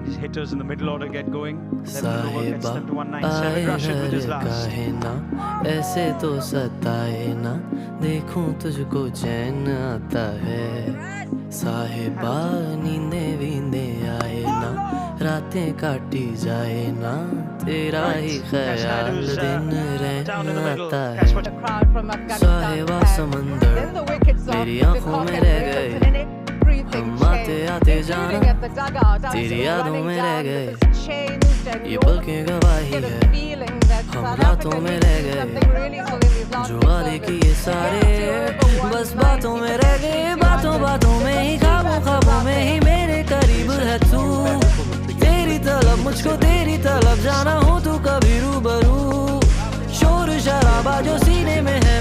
His hitters in the middle order get going. साहिबा आए घर काहे ना, ऐसे तो सताए ना, देखूं तुझको चैन आता है। साहिबा नींदे वींदे आए ना, रातें काटी जाए ना, तेरा ही ख्याल दिन रहना आता है। साहिबा समंदर मेरी आंखों में रह गए, हम आते आते जाना तेरी यादों में रह गए। ये पल की गवाही है, हम रातों में रह गए, जो वाले किए सारे बस बातों में रह गए। बातों बातों में ही, ख्वाबों ख्वाबों में ही मेरे करीब है तू। तेरी तलब मुझको तेरी तलब, जाना हो तू कभी रूबरू। शोर शराबा जो सीने में है